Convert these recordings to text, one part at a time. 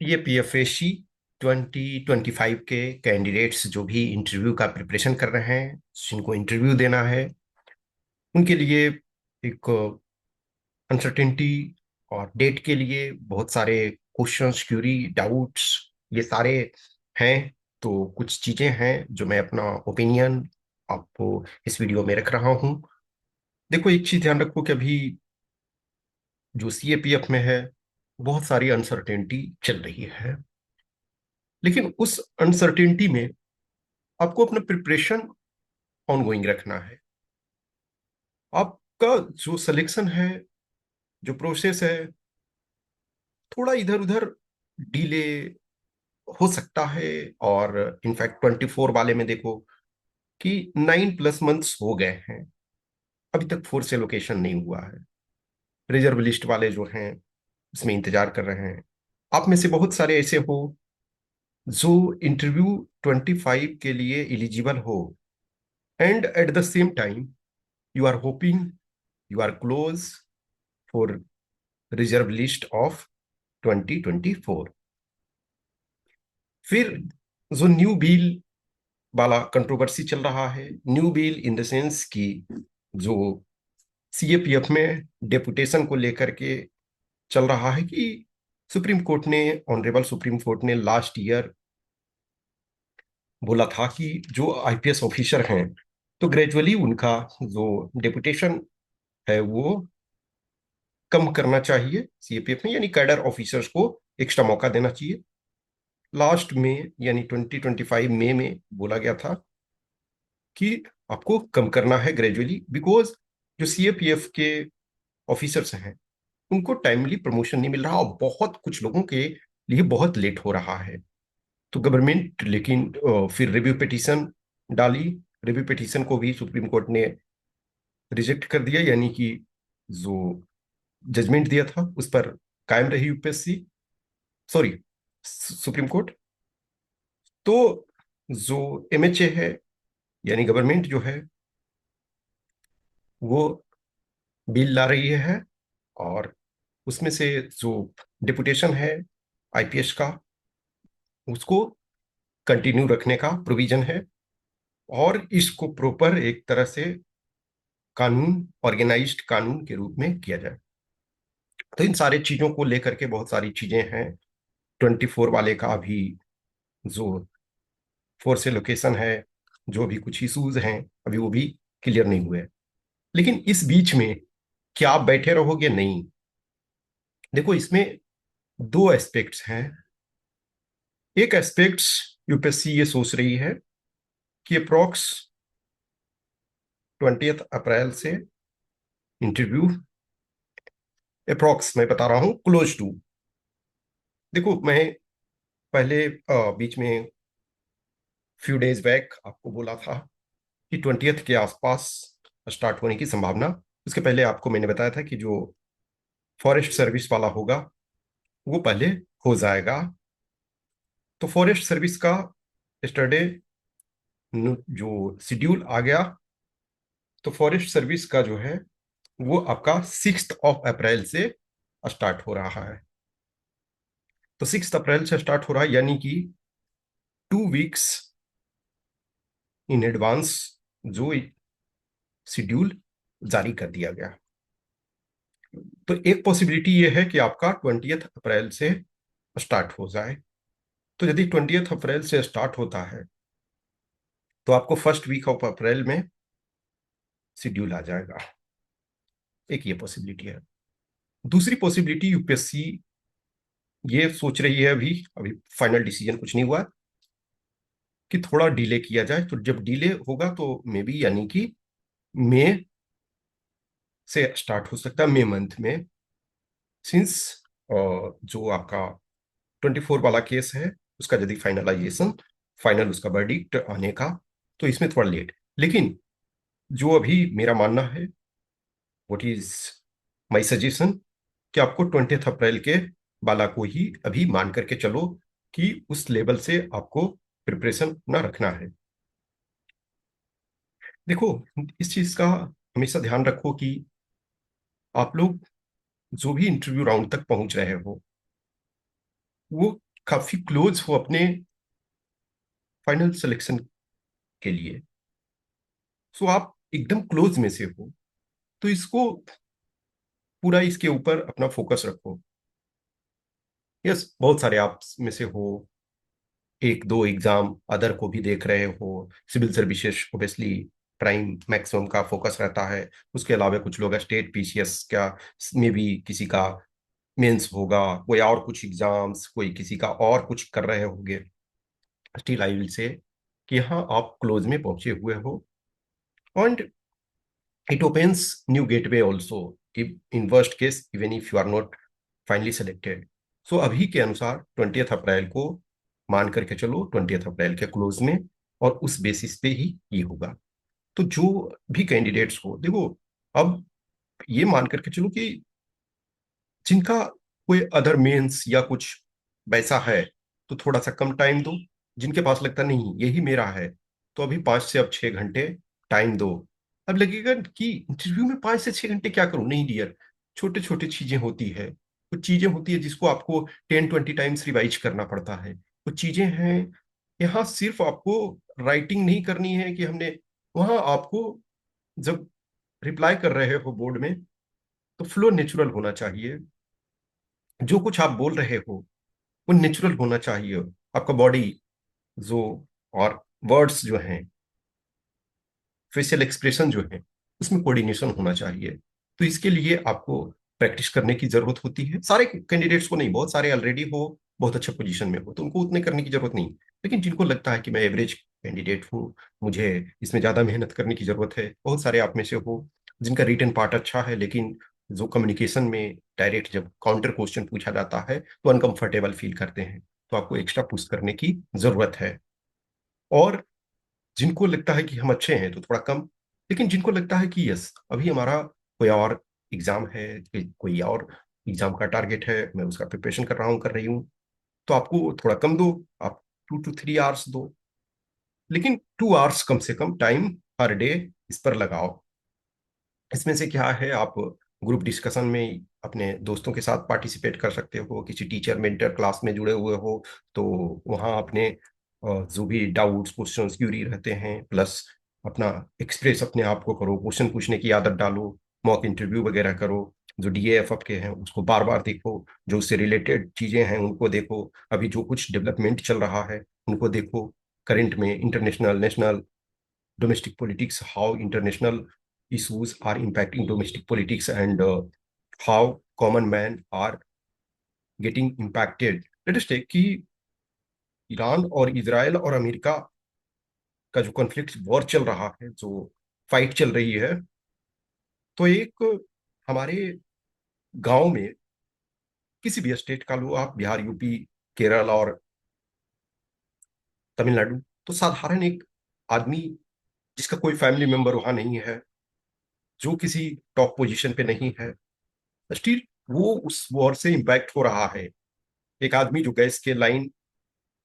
ये पीएफएससी 2025 के कैंडिडेट्स जो भी इंटरव्यू का प्रिपरेशन कर रहे हैं, जिनको इंटरव्यू देना है, उनके लिए एक अनसर्टेनिटी और डेट के लिए बहुत सारे क्वेश्चंस, क्यूरी, डाउट्स, ये सारे हैं। तो कुछ चीजें हैं जो मैं अपना ओपिनियन आपको इस वीडियो में रख रहा हूँ। देखो, एक चीज ध्यान रखो कि अभी जो सीएपीएफ में है, बहुत सारी अनसर्टेनिटी चल रही है। लेकिन उस अनसर्टेनिटी में आपको अपना प्रिपरेशन ऑनगोइंग रखना है। आपका जो सिलेक्शन है, जो प्रोसेस है, थोड़ा इधर उधर डिले हो सकता है। और इनफैक्ट 24 वाले में देखो कि 9+ मंथ्स हो गए हैं, अभी तक फोर्स एलोकेशन नहीं हुआ है। रिजर्व लिस्ट वाले जो हैं इसमें इंतजार कर रहे हैं। आप में से बहुत सारे ऐसे हो जो इंटरव्यू 25 के लिए एलिजिबल हो, and at the same time you are hoping, you are close for reserve list of 2024। फिर जो न्यू बिल वाला कंट्रोवर्सी चल रहा है, new bill in the sense कि जो सीएपीएफ में डेपुटेशन को लेकर के चल रहा है कि सुप्रीम कोर्ट ने, ऑनरेबल सुप्रीम कोर्ट ने लास्ट ईयर बोला था कि जो आईपीएस ऑफिसर हैं, तो ग्रेजुअली उनका जो डेपुटेशन है वो कम करना चाहिए सीएपीएफ में, यानी कैडर ऑफिसर्स को एक्स्ट्रा मौका देना चाहिए। लास्ट में यानी 2025 मई में बोला गया था कि आपको कम करना है ग्रेजुअली, बिकॉज जो सीएपीएफ के ऑफिसर्स हैं उनको टाइमली प्रमोशन नहीं मिल रहा, और बहुत कुछ लोगों के लिए बहुत लेट हो रहा है। तो गवर्नमेंट लेकिन फिर रिव्यू पिटीशन डाली। रिव्यू पिटीशन को भी सुप्रीम कोर्ट ने रिजेक्ट कर दिया, यानी कि जो जजमेंट दिया था उस पर कायम रही यूपीएससी, सॉरी सुप्रीम कोर्ट। तो जो एमएचए है, यानी गवर्नमेंट जो है, वो बिल ला रही है, और उसमें से जो डिपुटेशन है आईपीएस का, उसको कंटिन्यू रखने का प्रोविजन है, और इसको प्रॉपर एक तरह से कानून, ऑर्गेनाइज्ड कानून के रूप में किया जाए। तो इन सारे चीजों को लेकर के बहुत सारी चीजें हैं। 24 वाले का अभी जो फोर्स एलोकेशन है, जो भी कुछ इश्यूज हैं, अभी वो भी क्लियर नहीं हुए। लेकिन इस बीच में क्या आप बैठे रहोगे? नहीं। देखो, इसमें दो एस्पेक्ट्स हैं। एक एस्पेक्ट्स, यूपीएससी ये सोच रही है कि अप्रोक्स 20 अप्रैल से इंटरव्यू, अप्रोक्स मैं बता रहा हूं, क्लोज टू। देखो, मैं पहले बीच में फ्यू डेज बैक आपको बोला था कि 20 के आसपास स्टार्ट होने की संभावना। उसके पहले आपको मैंने बताया था कि जो फॉरेस्ट सर्विस वाला होगा वो पहले हो जाएगा। तो फॉरेस्ट सर्विस का यस्टरडे जो शेड्यूल आ गया, तो फॉरेस्ट सर्विस का जो है वो आपका 6 अप्रैल से स्टार्ट हो रहा है। तो 6 अप्रैल से स्टार्ट हो रहा है, यानी कि 2 वीक्स इन एडवांस जो शेड्यूल जारी कर दिया गया। तो एक पॉसिबिलिटी ये है कि आपका 20 अप्रैल से स्टार्ट हो जाए। तो यदि 20 अप्रैल से स्टार्ट होता है तो आपको फर्स्ट वीक ऑफ अप्रैल में शेड्यूल आ जाएगा। एक ये पॉसिबिलिटी है। दूसरी पॉसिबिलिटी, यूपीएससी ये सोच रही है, अभी अभी फाइनल डिसीजन कुछ नहीं हुआ, कि थोड़ा डिले किया जाए। तो जब डिले होगा तो मे बी, यानी कि मई से स्टार्ट हो सकता है, मई मंथ में। सिंस जो आपका 24 वाला केस है उसका यदि फाइनलाइजेशन, फाइनल उसका वर्डिक्ट आने का, तो इसमें थोड़ा लेट। लेकिन जो अभी मेरा मानना है, व्हाट इज माय सजेशन, कि आपको 20 अप्रैल के वाला को ही अभी मान करके चलो, कि उस लेवल से आपको प्रिपरेशन ना रखना है। देखो, इस चीज का हमेशा ध्यान रखो कि आप लोग जो भी इंटरव्यू राउंड तक पहुंच रहे हो, वो काफी क्लोज हो अपने फाइनल सिलेक्शन के लिए, सो आप एकदम क्लोज में से हो, तो इसको पूरा इसके ऊपर अपना फोकस रखो। यस, बहुत सारे आप में से हो, एक दो एग्जाम अदर को भी देख रहे हो, civil services obviously prime maximum का फोकस रहता है। उसके अलावा कुछ लोग स्टेट पीसीएस का में भी किसी का मेंस होगा, कोई और कुछ एग्जाम्स, कोई किसी का और कुछ कर रहे होंगे। स्टिल आई विल से कि हाँ, आप क्लोज में पहुंचे हुए हो, and it opens new gateway also if in worst case even if you are not finally selected। सो अभी के अनुसार 20 अप्रैल को मान करके चलो, 20 अप्रैल के क्लोज में, और उस बेसिस पे ही ये होगा। तो जो भी कैंडिडेट्स हो, देखो, अब ये मान करके चलो कि जिनका कोई अदर मेंस या कुछ वैसा है, तो थोड़ा सा कम टाइम दो। जिनके पास लगता नहीं यही मेरा है, तो अभी 5 से अब 6 घंटे टाइम दो। अब लगेगा कि इंटरव्यू में 5 से 6 घंटे क्या करूं, नहीं डियर, छोटे छोटे चीजें होती है, कुछ चीजें होती है जिसको आपको 10-20 टाइम्स रिवाइज करना पड़ता है। कुछ चीजें हैं, यहाँ सिर्फ आपको राइटिंग नहीं करनी है कि हमने, वहां आपको जब रिप्लाई कर रहे हो बोर्ड में, तो फ्लो नेचुरल होना चाहिए। जो कुछ आप बोल रहे हो वो नेचुरल होना चाहिए। आपका बॉडी जो, और वर्ड्स जो हैं, फेशियल एक्सप्रेशन जो है, उसमें कोऑर्डिनेशन होना चाहिए। तो इसके लिए आपको प्रैक्टिस करने की जरूरत होती है। सारे कैंडिडेट्स को नहीं, बहुत सारे ऑलरेडी हो, बहुत अच्छे पोजीशन में हो, तो उनको उतने करने की जरूरत नहीं। लेकिन जिनको लगता है कि मैं एवरेज कैंडिडेट हूँ, मुझे इसमें ज्यादा मेहनत करने की जरूरत है, बहुत सारे आप में से हो जिनका रिटन पार्ट अच्छा है, लेकिन जो कम्युनिकेशन में डायरेक्ट जब काउंटर क्वेश्चन पूछा जाता है तो अनकंफर्टेबल फील करते हैं, तो आपको एक्स्ट्रा पुश करने की जरूरत है। और जिनको लगता है कि हम अच्छे हैं तो थोड़ा कम, लेकिन जिनको लगता है कि यस अभी हमारा कोई और एग्जाम है, कोई और एग्जाम का टारगेट है, मैं उसका प्रिपरेशन कर रहा हूँ, कर रही हूँ, तो आपको थोड़ा कम दो, आप 2 to 3 आवर्स दो, लेकिन 2 आवर्स कम से कम टाइम हर डे इस पर लगाओ। इसमें से क्या है, आप ग्रुप डिस्कशन में अपने दोस्तों के साथ पार्टिसिपेट कर सकते हो, किसी टीचर मेंटर क्लास में जुड़े हुए हो तो वहाँ अपने जो भी डाउट्स क्वेश्चंस क्यूरी रहते हैं, प्लस अपना एक्सप्रेस अपने आप को करो, क्वेश्चन पूछने की आदत डालो, मॉक इंटरव्यू वगैरह करो। जो डीएएफ के हैं उसको बार बार देखो, जो उससे रिलेटेड चीजें हैं उनको देखो, अभी जो कुछ डेवलपमेंट चल रहा है उनको देखो, करंट में international national domestic politics, how international issues are impacting domestic politics, and how common man are getting impacted। Let us take कि ईरान और इजराइल और अमेरिका का जो कॉन्फ्लिक्ट वॉर चल रहा है, जो फाइट चल रही है, तो एक हमारे गांव में किसी भी स्टेट का लो आप, बिहार, यूपी, केरल और तमिलनाडु, तो साधारण एक आदमी जिसका कोई फैमिली मेंबर वहां नहीं है, जो किसी टॉप पोजीशन पे नहीं है, स्टिल वो उस वॉर से इम्पैक्ट हो रहा है। एक आदमी जो गैस के लाइन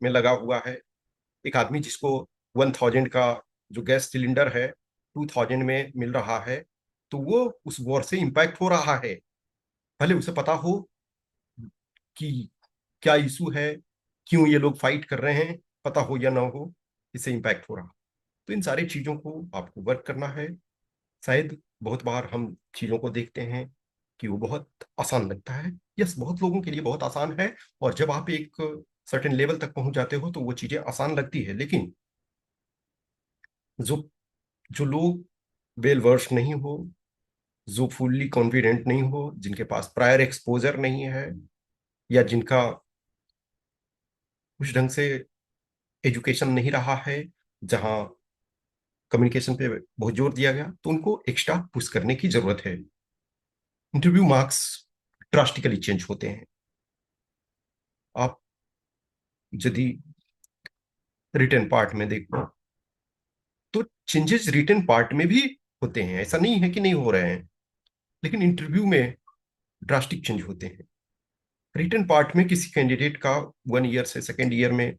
में लगा हुआ है, एक आदमी जिसको 1000 का जो गैस सिलेंडर है 2000 में मिल रहा है, तो वो उस वॉर से इम्पैक्ट हो रहा है। भले उसे पता हो कि क्या इशू है, क्यों ये लोग फाइट कर रहे हैं, पता हो या ना हो, इससे इम्पैक्ट हो रहा। तो इन सारी चीजों को आपको वर्क करना है। शायद बहुत बार हम चीजों को देखते हैं कि वो बहुत आसान लगता है, यस बहुत लोगों के लिए बहुत आसान है, और जब आप एक सर्टेन लेवल तक पहुंच जाते हो तो वो चीजें आसान लगती है। लेकिन जो जो लोग वेल वर्स नहीं हो, जो फुल्ली कॉन्फिडेंट नहीं हो, जिनके पास प्रायर एक्सपोजर नहीं है, या जिनका उस ढंग से एजुकेशन नहीं रहा है जहाँ कम्युनिकेशन पे बहुत जोर दिया गया, तो उनको एक्स्ट्रा पुश करने की जरूरत है। इंटरव्यू मार्क्स ड्रास्टिकली चेंज होते हैं। आप यदि रिटर्न पार्ट में देखो तो चेंजेस रिटर्न पार्ट में भी होते हैं, ऐसा नहीं है कि नहीं हो रहे हैं, लेकिन इंटरव्यू में ड्रास्टिक चेंज होते हैं। रिटर्न पार्ट में किसी कैंडिडेट का 1 ईयर से सेकेंड ईयर में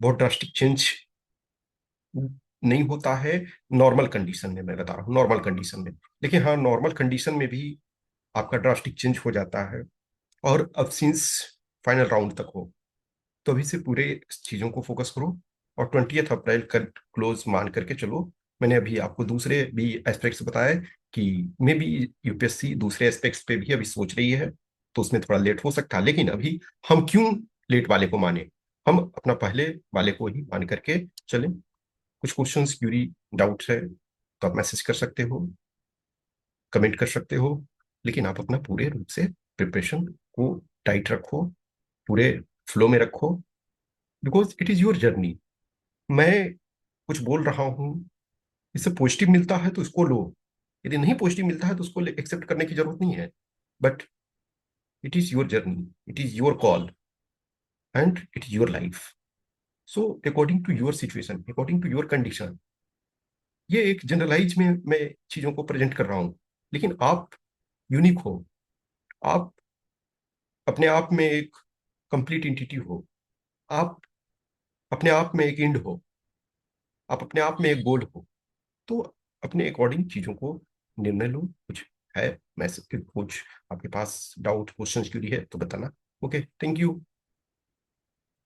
बहुत ड्रास्टिक चेंज नहीं होता है, नॉर्मल कंडीशन में मैं बता रहा हूँ, नॉर्मल कंडीशन में। लेकिन हाँ, नॉर्मल कंडीशन में भी आपका ड्रास्टिक चेंज हो जाता है, और अब सिंस फाइनल राउंड तक हो। तो अभी से पूरे चीजों को फोकस करो, और 20 अप्रैल कर क्लोज मान करके चलो। मैंने अभी आपको दूसरे भी एस्पेक्ट्स बताए कि मे बी यूपीएससी दूसरे एस्पेक्ट्स पे भी अभी सोच रही है, तो उसमें थोड़ा लेट हो सकता है, लेकिन अभी हम क्यों लेट वाले को माने, हम अपना पहले वाले को ही मान करके चलें। कुछ क्वेश्चंस क्यूरी डाउट्स है तो आप मैसेज कर सकते हो, कमेंट कर सकते हो, लेकिन आप अपना पूरे रूप से प्रिपरेशन को टाइट रखो, पूरे फ्लो में रखो, because it is your journey. मैं कुछ बोल रहा हूँ, इससे पॉजिटिव मिलता है तो इसको लो, यदि नहीं पॉजिटिव मिलता है तो उसको एक्सेप्ट करने की जरूरत नहीं है। But it is your journey, it is your call, and it is your life. So according to your situation, according to your condition, ये एक जनरलाइज में मैं चीजों को प्रेजेंट कर रहा हूँ, लेकिन आप यूनिक हो। आप अपने आप में एक कंप्लीट इंटिटी हो। आप अपने आप में एक इंड हो। आप अपने आप में एक गोल हो। तो अपने अकॉर्डिंग चीजों को निर्णय लो। कुछ है मैसेज, कुछ आपके पास डाउट क्वेश्चन क्यूरी है तो बताना। Okay, thank you.